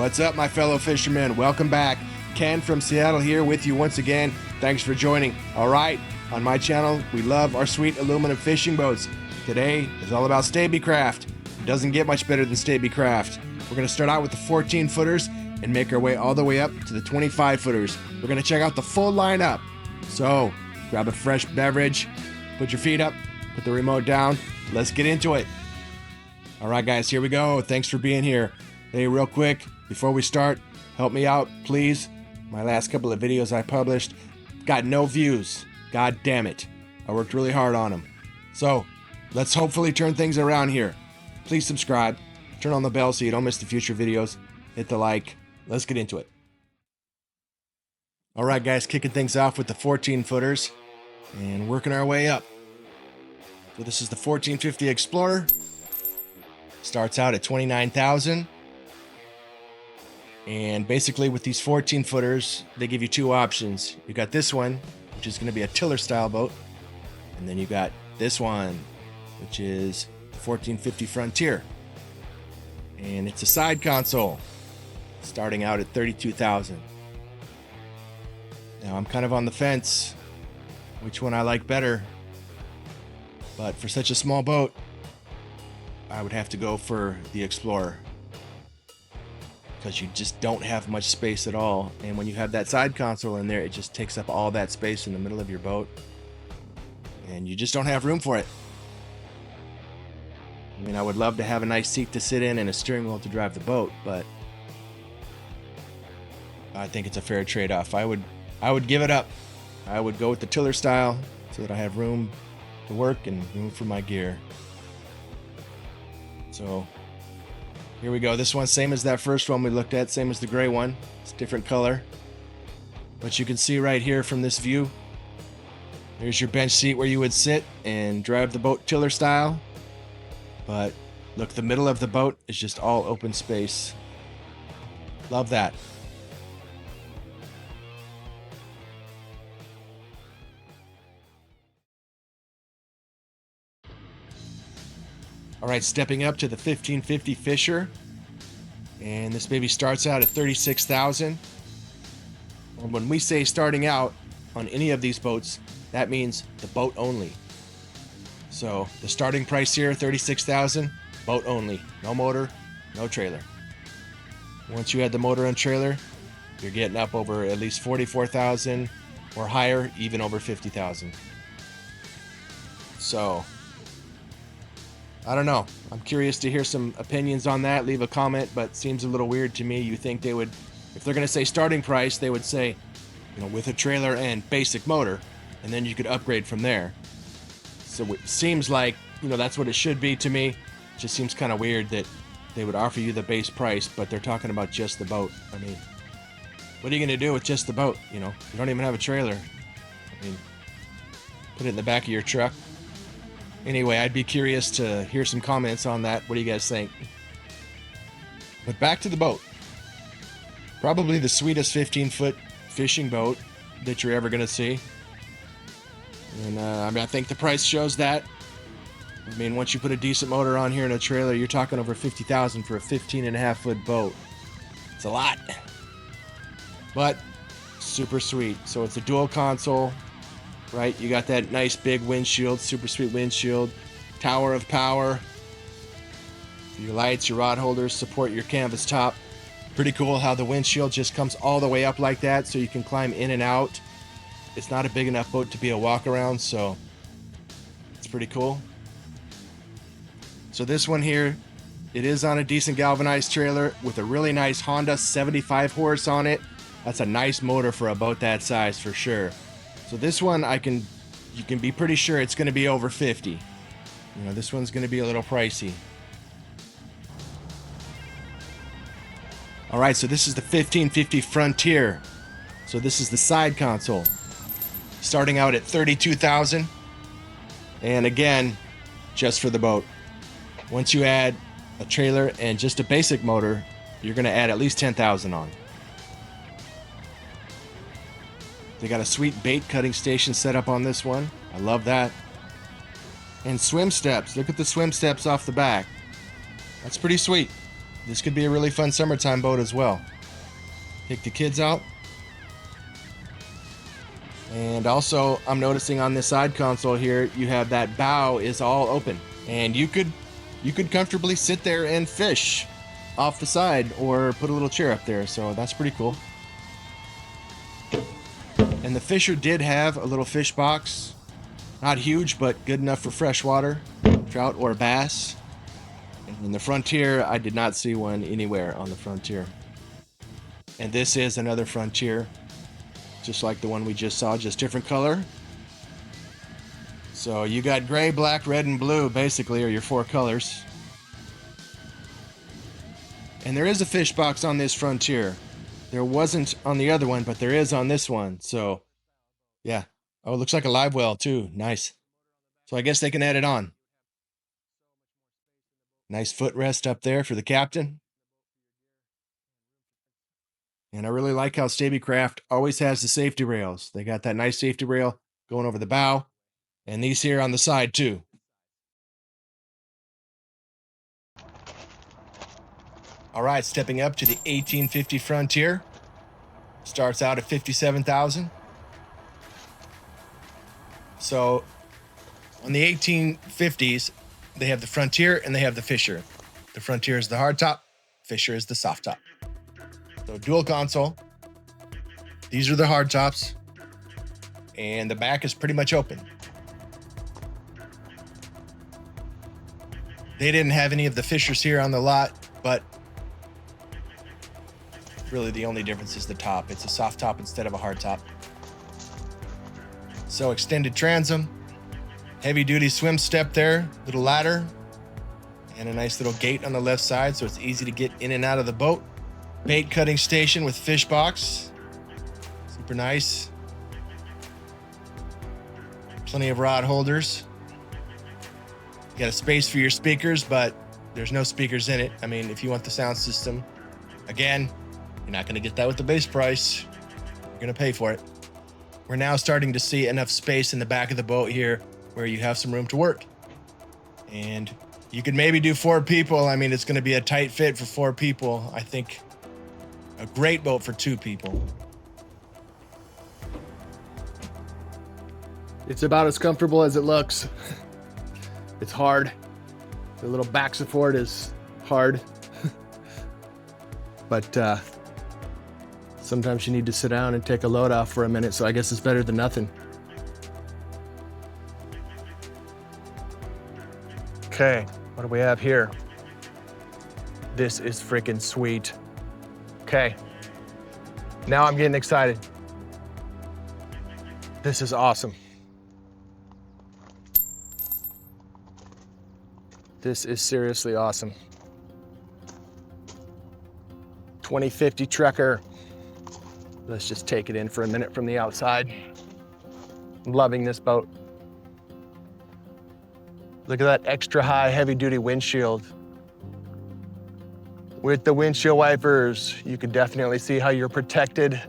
What's up, my fellow fishermen? Welcome back. Ken from Seattle here with you once again. Thanks for joining. All right, on my channel, we love our sweet aluminum fishing boats. Today is all about Stabicraft. It doesn't get much better than Stabicraft. We're going to start out with the 14 footers and make our way all the way up to the 25 footers. We're going to check out the full lineup. So, grab a fresh beverage, put your feet up, put the remote down. Let's get into it. All right, guys, here we go. Thanks for being here. Hey, real quick, before we start, help me out, please. My last couple of videos I published got no views. God damn it. I worked really hard on them. So, let's hopefully turn things around here. Please subscribe. Turn on the bell so you don't miss the future videos. Hit the like. Let's get into it. All right, guys, kicking things off with the 14 footers and working our way up. So this is the 1450 Explorer. Starts out at $29,000. And basically with these 14 footers, they give you two options. You got this one, which is going to be a tiller style boat. And then you got this one, which is the 1450 Frontier. And it's a side console, starting out at $32,000. Now I'm kind of on the fence which one I like better. But for such a small boat, I would have to go for the Explorer, because you just don't have much space at all. And when you have that side console in there, it just takes up all that space in the middle of your boat, and you just don't have room for it. I mean, I would love to have a nice seat to sit in and a steering wheel to drive the boat, but I think it's a fair trade-off. I would give it up. I would go with the tiller style so that I have room to work and room for my gear. So here we go. This one's same as that first one we looked at, same as the gray one. It's a different color. But you can see right here from this view, there's your bench seat where you would sit and drive the boat tiller style. But look, the middle of the boat is just all open space. Love that. All right, stepping up to the 1550 Fisher, and this baby starts out at $36,000. And when we say starting out on any of these boats, that means the boat only. So the starting price here, $36,000, boat only, no motor, no trailer. Once you add the motor and trailer, you're getting up over at least $44,000 or higher, even over $50,000. So I don't know. I'm curious to hear some opinions on that. Leave a comment, but seems a little weird to me. You think they would, if they're going to say starting price, they would say, you know, with a trailer and basic motor, and then you could upgrade from there. So it seems like, you know, that's what it should be to me. It just seems kind of weird that they would offer you the base price, but they're talking about just the boat. I mean, what are you going to do with just the boat? You know, you don't even have a trailer. I mean, put it in the back of your truck. Anyway, I'd be curious to hear some comments on that. What do you guys think? But back to the boat. Probably the sweetest 15-foot fishing boat that you're ever going to see. And I mean, I think the price shows that. I mean, once you put a decent motor on here and a trailer, you're talking over $50,000 for a 15.5-foot boat. It's a lot. But super sweet. So it's a dual console. Right, you got that nice big windshield, super sweet windshield, tower of power. Your lights, your rod holders support your canvas top. Pretty cool how the windshield just comes all the way up like that, so you can climb in and out. It's not a big enough boat to be a walk around, so it's pretty cool. So this one here, it is on a decent galvanized trailer with a really nice Honda 75 horse on it. That's a nice motor for a boat that size for sure. So this one, you can be pretty sure it's going to be over 50. You know, this one's going to be a little pricey. All right, so this is the 1550 Frontier. So this is the side console, starting out at $32,000. And again, just for the boat. Once you add a trailer and just a basic motor, you're going to add at least $10,000 on. They got a sweet bait cutting station set up on this one. I love that. And swim steps. Look at the swim steps off the back. That's pretty sweet. this could be a really fun summertime boat as well. Take the kids out. And also, I'm noticing on this side console here, you have that bow is all open. And you could comfortably sit there and fish off the side or put a little chair up there. So that's pretty cool. And the Fisher did have a little fish box. Not huge, but good enough for freshwater, trout or bass. And in the Frontier, I did not see one anywhere on the Frontier. And this is another Frontier, just like the one we just saw, just different color. So you got gray, black, red, and blue, basically, are your four colors. And there is a fish box on this Frontier. There wasn't on the other one, but there is on this one. So, yeah. Oh, it looks like a live well, too. Nice. So I guess they can add it on. Nice footrest up there for the captain. And I really like how Stabicraft always has the safety rails. They got that nice safety rail going over the bow. And these here on the side, too. All right, stepping up to the 1850 Frontier. Starts out at $57,000. So on the 1850s, they have the Frontier and they have the Fisher. The Frontier is the hard top, Fisher is the soft top. So dual console. These are the hard tops. And the back is pretty much open. They didn't have any of the Fishers here on the lot, but really the only difference is the top. It's a soft top instead of a hard top. So extended transom, heavy duty swim step there, little ladder, and a nice little gate on the left side so it's easy to get in and out of the boat. Bait cutting station with fish box, super nice. Plenty of rod holders. You got a space for your speakers, but there's no speakers in it. I mean, if you want the sound system, again, you're not going to get that with the base price. You're going to pay for it. We're now starting to see enough space in the back of the boat here where you have some room to work. And you could maybe do 4 people. I mean, it's going to be a tight fit for 4 people. I think a great boat for 2 people. It's about as comfortable as it looks. It's hard. The little back support is hard. But sometimes you need to sit down and take a load off for a minute, so I guess it's better than nothing. Okay, what do we have here? This is freaking sweet. Okay, now I'm getting excited. This is awesome. This is seriously awesome. 2050 Trekker. Let's just take it in for a minute from the outside. I'm loving this boat. Look at that extra high heavy duty windshield. With the windshield wipers, you can definitely see how you're protected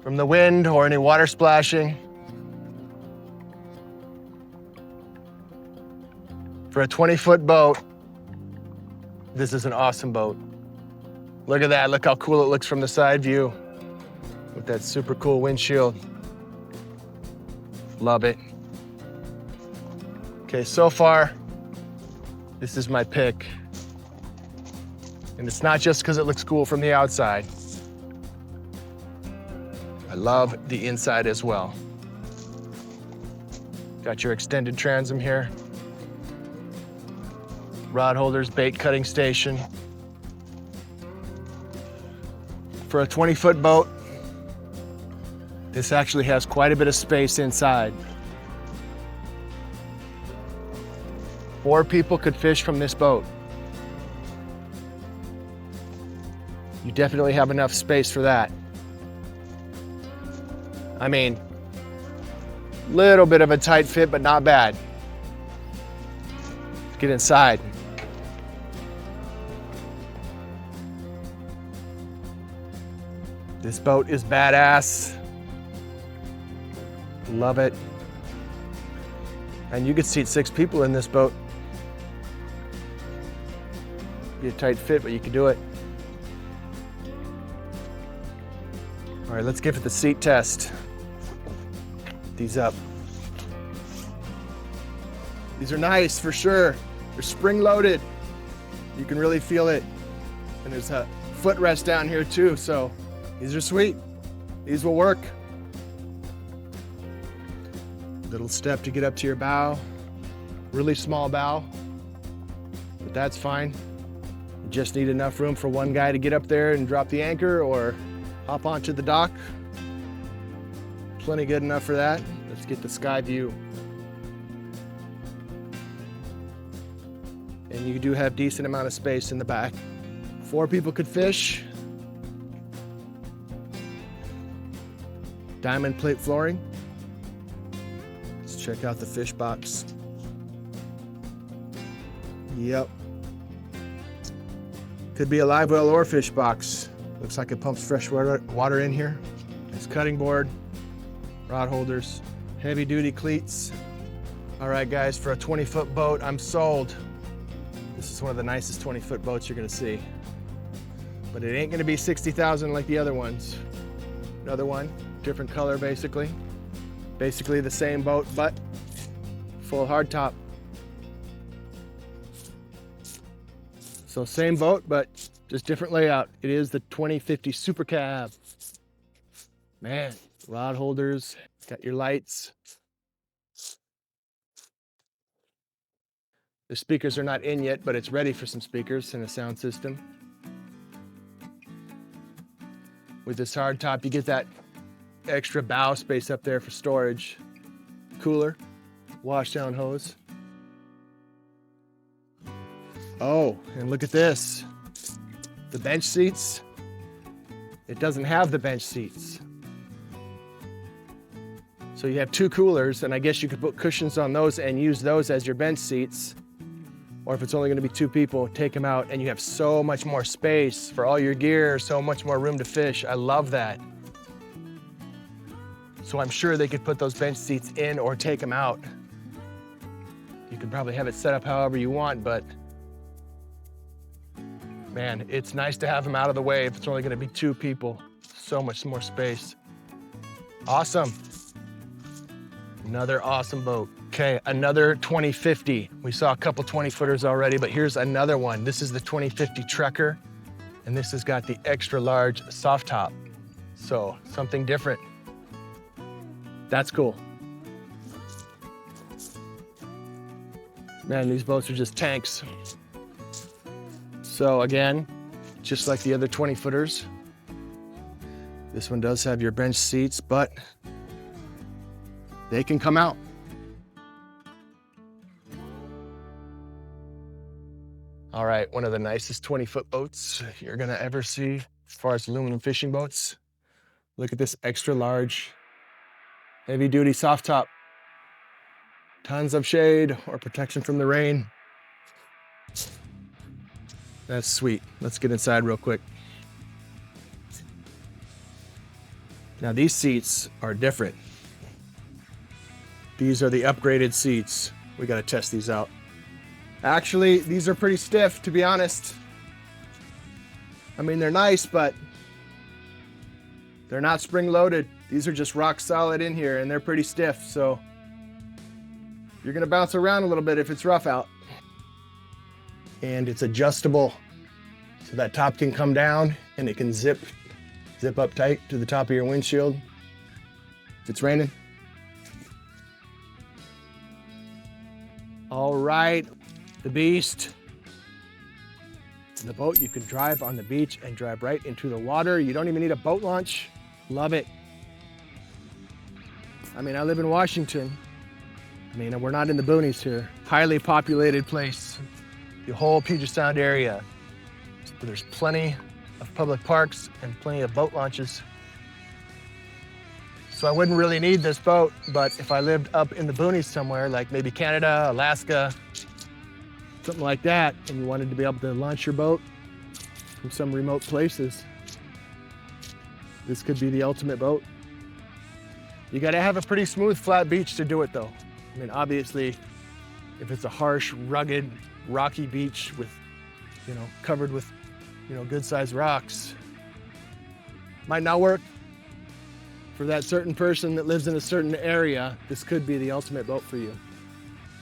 from the wind or any water splashing. For a 20-foot boat, this is an awesome boat. Look at that, look how cool it looks from the side view with that super cool windshield. Love it. Okay, so far, this is my pick. And it's not just because it looks cool from the outside. I love the inside as well. Got your extended transom here. Rod holders, bait cutting station. For a 20-foot boat, this actually has quite a bit of space inside. 4 people could fish from this boat. You definitely have enough space for that. I mean, little bit of a tight fit, but not bad. Let's get inside. This boat is badass. Love it. And you could seat 6 people in this boat. Be a tight fit, but you can do it. All right, let's give it the seat test. These up. These are nice for sure. They're spring loaded. You can really feel it. And there's a footrest down here too, so these are sweet. These will work. Little step to get up to your bow. Really small bow, but that's fine. You just need enough room for one guy to get up there and drop the anchor or hop onto the dock. Plenty good enough for that. Let's get the sky view. And you do have decent amount of space in the back. 4 people could fish. Diamond plate flooring. Let's check out the fish box. Yep. Could be a live well or fish box. Looks like it pumps fresh water in here. Nice cutting board, rod holders, heavy duty cleats. All right guys, for a 20-foot boat, I'm sold. This is one of the nicest 20-foot boats you're gonna see. But it ain't gonna be 60,000 like the other ones. Another one, different color basically. Basically the same boat, but full hardtop. So same boat, but just different layout. It is the 2050 Super Cab. Man, rod holders, got your lights. The speakers are not in yet, but it's ready for some speakers and a sound system. With this hardtop, you get that extra bow space up there for storage. Cooler, wash down hose. Oh, and look at this. The bench seats. It doesn't have the bench seats. So you have 2 coolers, and I guess you could put cushions on those and use those as your bench seats. Or if it's only gonna be 2 people, take them out and you have so much more space for all your gear, so much more room to fish. I love that. So I'm sure they could put those bench seats in or take them out. You could probably have it set up however you want, but man, it's nice to have them out of the way if it's only gonna be 2 people. So much more space. Awesome. Another awesome boat. Okay, another 2050. We saw a couple 20-footers already, but here's another one. This is the 2050 Trekker, and this has got the extra large soft top. So something different. That's cool. Man, these boats are just tanks. So again, just like the other 20-footers, this one does have your bench seats, but they can come out. All right, one of the nicest 20-foot boats you're gonna ever see as far as aluminum fishing boats. Look at this extra large, heavy duty soft top. Tons of shade or protection from the rain. That's sweet. Let's get inside real quick. Now these seats are different. These are the upgraded seats. We gotta test these out. Actually, these are pretty stiff, to be honest. I mean, they're nice, but they're not spring loaded. These are just rock solid in here and they're pretty stiff, so you're gonna bounce around a little bit if it's rough out. And it's adjustable, so that top can come down and it can zip up tight to the top of your windshield if it's raining. All right, the beast. The boat you can drive on the beach and drive right into the water. You don't even need a boat launch. Love it. I mean, I live in Washington. I mean, we're not in the boonies here. Highly populated place. The whole Puget Sound area. So there's plenty of public parks and plenty of boat launches. So I wouldn't really need this boat, but if I lived up in the boonies somewhere, like maybe Canada, Alaska, something like that, and you wanted to be able to launch your boat from some remote places, this could be the ultimate boat. You gotta have a pretty smooth, flat beach to do it though. I mean, obviously, if it's a harsh, rugged, rocky beach with you know, covered with, you know, good sized rocks. Might not work for that certain person that lives in a certain area. This could be the ultimate boat for you.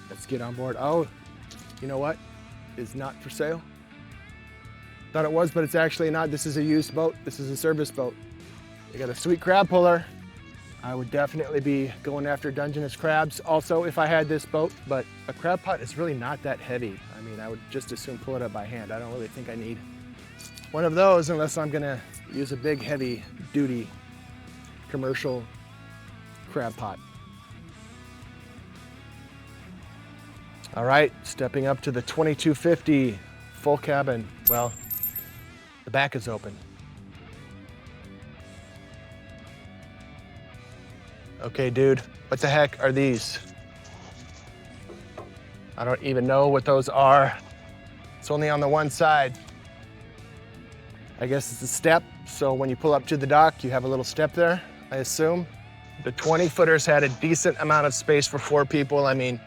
Let's get on board. Oh, you know what? It's not for sale. Thought it was, but it's actually not. This is a used boat. This is a service boat. They got a sweet crab puller. I would definitely be going after Dungeness crabs also if I had this boat, but a crab pot is really not that heavy. I mean, I would just as soon pull it up by hand. I don't really think I need one of those unless I'm gonna use a big heavy duty commercial crab pot. All right, stepping up to the 2250 full cabin. Well, the back is open. Okay, dude, what the heck are these? I don't even know what those are. It's only on the one side. I guess it's a step, so when you pull up to the dock, you have a little step there, I assume. The 20-footers had a decent amount of space for 4 people. I mean,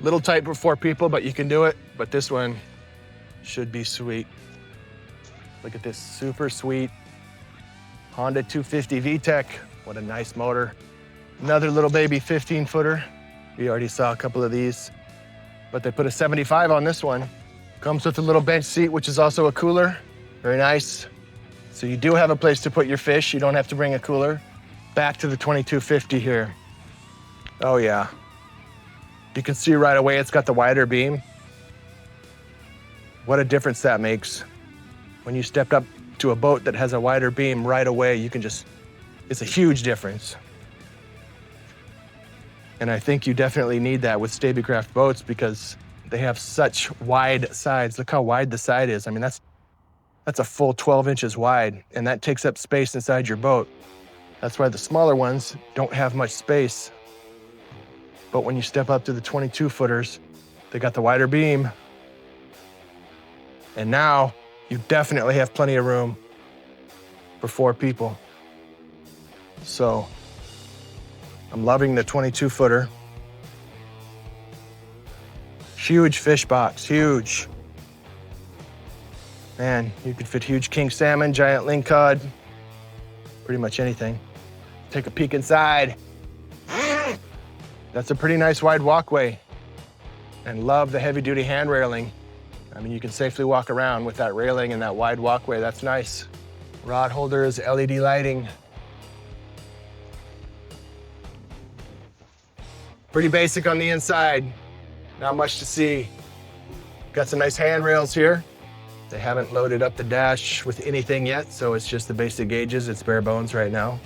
little tight for 4 people, but you can do it. But this one should be sweet. Look at this super sweet Honda 250 VTEC. What a nice motor. Another little baby 15-footer. We already saw a couple of these, but they put a 75 on this one. Comes with a little bench seat, which is also a cooler. Very nice. So you do have a place to put your fish. You don't have to bring a cooler. Back to the 2250 here. Oh yeah. You can see right away it's got the wider beam. What a difference that makes. When you stepped up to a boat that has a wider beam right away, you can just, it's a huge difference. And I think you definitely need that with Stabicraft boats because they have such wide sides. Look how wide the side is. I mean, that's a full 12 inches wide, and that takes up space inside your boat. That's why the smaller ones don't have much space. But when you step up to the 22-footers, they got the wider beam. And now you definitely have plenty of room for 4 people. So I'm loving the 22-footer. Huge fish box, huge. Man, you could fit huge king salmon, giant lingcod, pretty much anything. Take a peek inside. That's a pretty nice wide walkway. And love the heavy duty hand railing. I mean, you can safely walk around with that railing and that wide walkway. That's nice. Rod holders, LED lighting. Pretty basic on the inside. Not much to see. Got some nice handrails here. They haven't loaded up the dash with anything yet, so it's just the basic gauges. It's bare bones right now.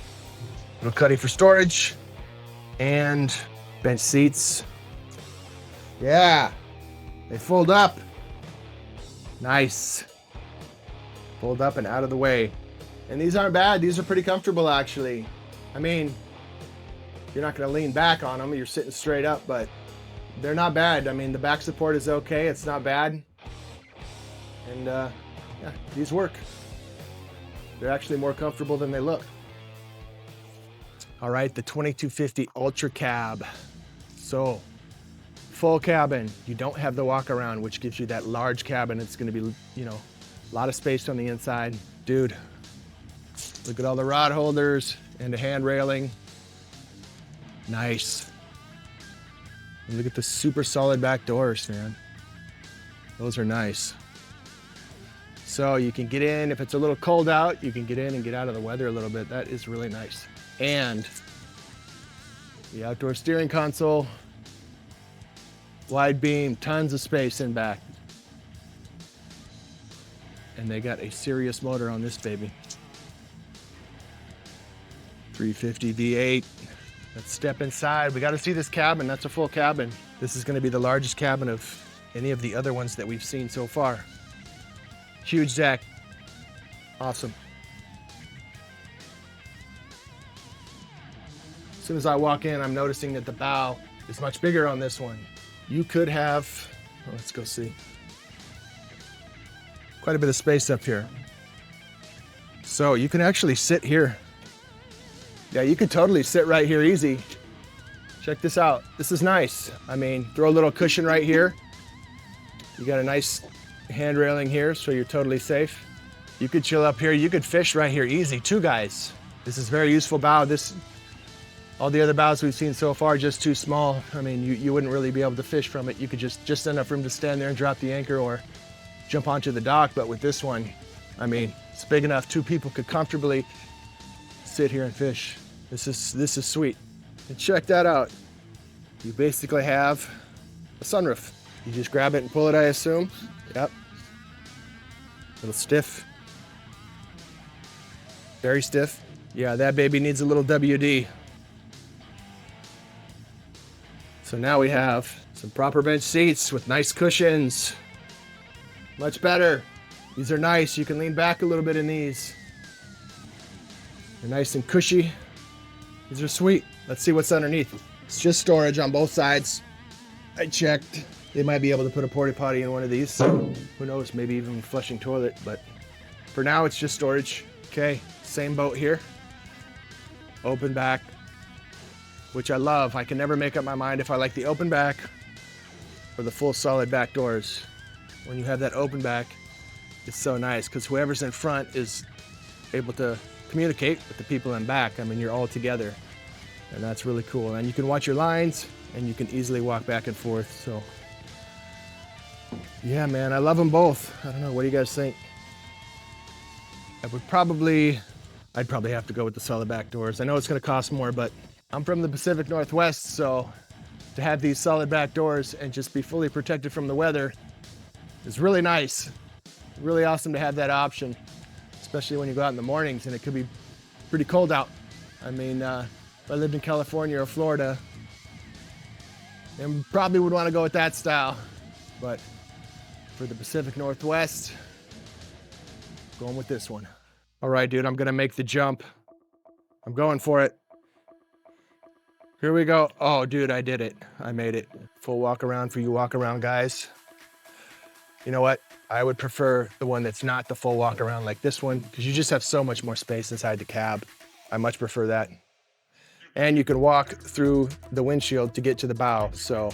Little cuddy for storage and bench seats. Yeah, they fold up. Nice. Fold up and out of the way. And these aren't bad. These are pretty comfortable, actually. I mean, you're not going to lean back on them. You're sitting straight up, but they're not bad. I mean, the back support is okay. It's not bad. And yeah, these work. They're actually more comfortable than they look. All right, the 2250 Ultra Cab. So, full cabin. You don't have the walk around, which gives you that large cabin. It's going to be, you know, a lot of space on the inside. Dude, look at all the rod holders and the hand railing. Nice. And look at the super solid back doors, man. Those are nice. So you can get in, if it's a little cold out, you can get in and get out of the weather a little bit. That is really nice. And the outdoor steering console, wide beam, tons of space in back. And they got a serious motor on this baby. 350 V8. Let's step inside. We got to see this cabin. That's a full cabin. This is going to be the largest cabin of any of the other ones that we've seen so far. Huge deck. Awesome. As soon as I walk in, I'm noticing that the bow is much bigger on this one. You could have, let's go see. Quite a bit of space up here. So you can actually sit here. Yeah, you could totally sit right here easy. Check this out. This is nice. I mean, throw a little cushion right here. You got a nice hand railing here, so you're totally safe. You could chill up here. You could fish right here easy too, guys. This is a very useful bow. All the other bows we've seen so far are just too small. I mean, you wouldn't really be able to fish from it. You could just enough room to stand there and drop the anchor or jump onto the dock. But with this one, I mean, it's big enough 2 people could comfortably sit here and fish. This is sweet. And check that out. You basically have a sunroof. You just grab it and pull it, I assume. Yep. A little stiff. Very stiff. Yeah, that baby needs a little WD. So now we have some proper bench seats with nice cushions. Much better. These are nice. You can lean back a little bit in these. They're nice and cushy. These are sweet. Let's see what's underneath. It's just storage on both sides. I checked. They might be able to put a porta potty in one of these. Who knows, maybe even a flushing toilet, but for now it's just storage. Okay, same boat here. Open back, which I love. I can never make up my mind if I like the open back or the full solid back doors. When you have that open back, it's so nice because whoever's in front is able to communicate with the people in back. I mean, you're all together, and that's really cool. And you can watch your lines, and you can easily walk back and forth. So yeah, man, I love them both. I don't know, what do you guys think? I'd probably have to go with the solid back doors. I know it's gonna cost more, but I'm from the Pacific Northwest, so to have these solid back doors and just be fully protected from the weather is really nice. Really awesome to have that option, especially when you go out in the mornings and it could be pretty cold out. I mean, if I lived in California or Florida, then probably would want to go with that style. But for the Pacific Northwest, going with this one. All right, dude, I'm gonna make the jump. I'm going for it. Here we go. Oh, dude, I did it. I made it. Full walk around for you walk around guys. You know what? I would prefer the one that's not the full walk around like this one, because you just have so much more space inside the cab. I much prefer that. And you can walk through the windshield to get to the bow. So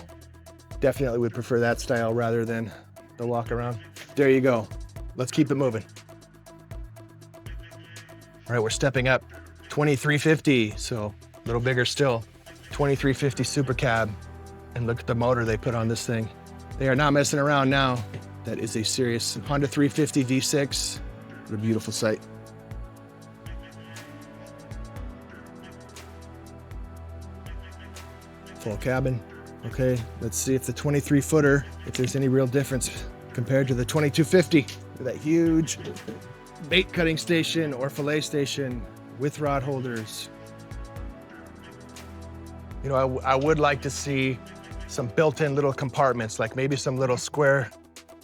definitely would prefer that style rather than the walk around. There you go. Let's keep it moving. All right, we're stepping up. 2350, so a little bigger still. 2350 Super Cab. And look at the motor they put on this thing. They are not messing around now. That is a serious Honda 350 V6. What a beautiful sight. Full cabin. Okay, let's see if the 23 footer, if there's any real difference compared to the 2250. That huge bait cutting station or fillet station with rod holders. You know, I would like to see some built-in little compartments, like maybe some little square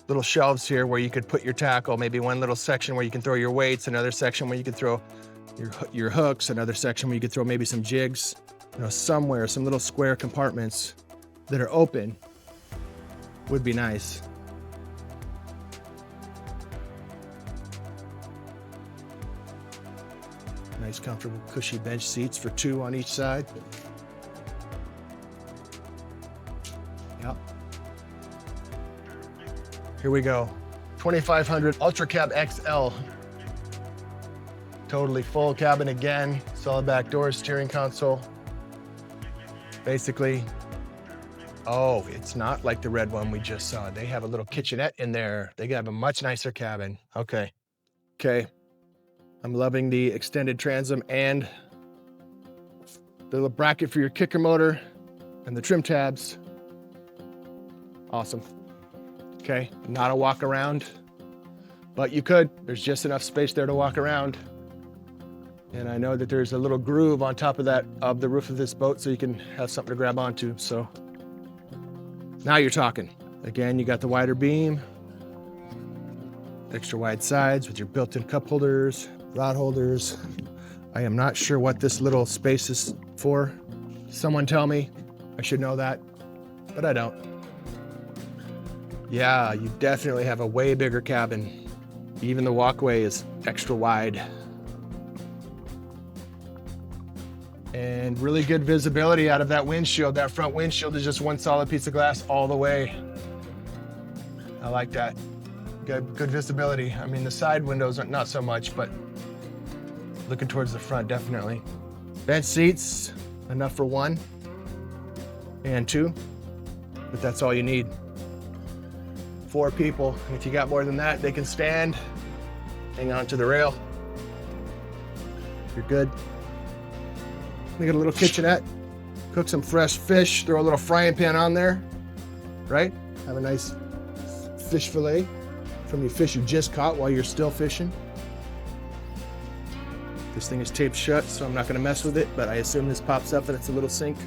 little shelves here where you could put your tackle, maybe one little section where you can throw your weights, another section where you could throw your hooks, another section where you could throw maybe some jigs. You know, somewhere, some little square compartments that are open would be nice. Nice, comfortable, cushy bench seats for 2 on each side. Yep. Here we go. 2500 Ultra Cab XL. Totally full cabin again. Solid back doors, steering console. Basically, oh, it's not like the red one we just saw. They have a little kitchenette in there. They have a much nicer cabin. Okay. Okay. I'm loving the extended transom and the little bracket for your kicker motor and the trim tabs. Awesome. Okay, not a walk around, but you could. There's just enough space there to walk around. And I know that there's a little groove on top of the roof of this boat, so you can have something to grab onto. So now you're talking. Again, you got the wider beam, extra wide sides with your built-in cup holders, rod holders. I am not sure what this little space is for. Someone tell me. I should know that, but I don't. Yeah, you definitely have a way bigger cabin. Even the walkway is extra wide. And really good visibility out of that windshield. That front windshield is just one solid piece of glass all the way. I like that. Good visibility. I mean, the side windows are not so much, but looking towards the front, definitely. Bench seats, enough for 1 and 2, but that's all you need. 4 people. And if you got more than that, they can stand, hang on to the rail. You're good. We got a little kitchenette. Cook some fresh fish, throw a little frying pan on there, right? Have a nice fish fillet from your fish you just caught while you're still fishing. This thing is taped shut, so I'm not gonna mess with it, but I assume this pops up and it's a little sink.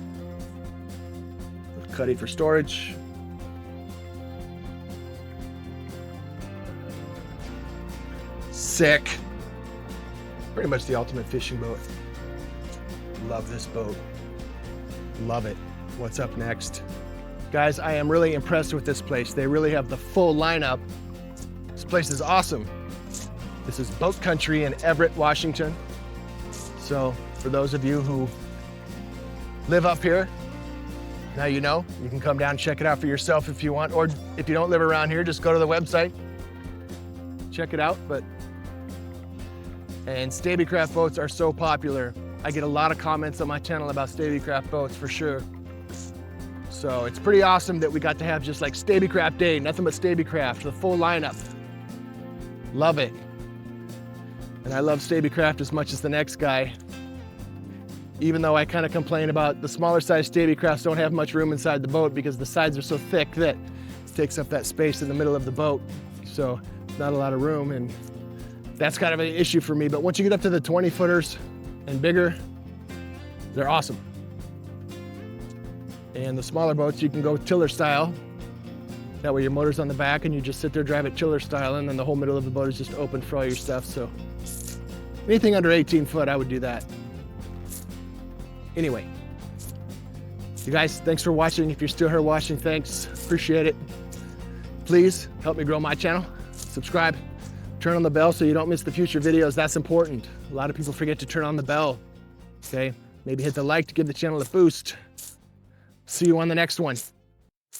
Little cuddy for storage. Sick. Pretty much the ultimate fishing boat. Love this boat. Love it. What's up next? Guys, I am really impressed with this place. They really have the full lineup. This place is awesome. This is Boat Country in Everett, Washington. So for those of you who live up here, now you know. You can come down and check it out for yourself if you want, or if you don't live around here, just go to the website, check it out. And Stabicraft boats are so popular. I get a lot of comments on my channel about Stabicraft boats for sure. So it's pretty awesome that we got to have just like Stabicraft Day, nothing but Stabicraft, the full lineup. Love it. And I love Stabicraft as much as the next guy. Even though I kind of complain about the smaller size Stabicrafts don't have much room inside the boat because the sides are so thick that it takes up that space in the middle of the boat. So not a lot of room, and that's kind of an issue for me. But once you get up to the 20 footers and bigger, they're awesome. And the smaller boats, you can go tiller style. That way your motor's on the back and you just sit there, drive it tiller style, and then the whole middle of the boat is just open for all your stuff. So anything under 18 foot, I would do that. Anyway, you guys, thanks for watching. If you're still here watching, thanks, appreciate it. Please help me grow my channel. Subscribe, turn on the bell so you don't miss the future videos. That's important. A lot of people forget to turn on the bell, okay? Maybe hit the like to give the channel a boost. See you on the next one.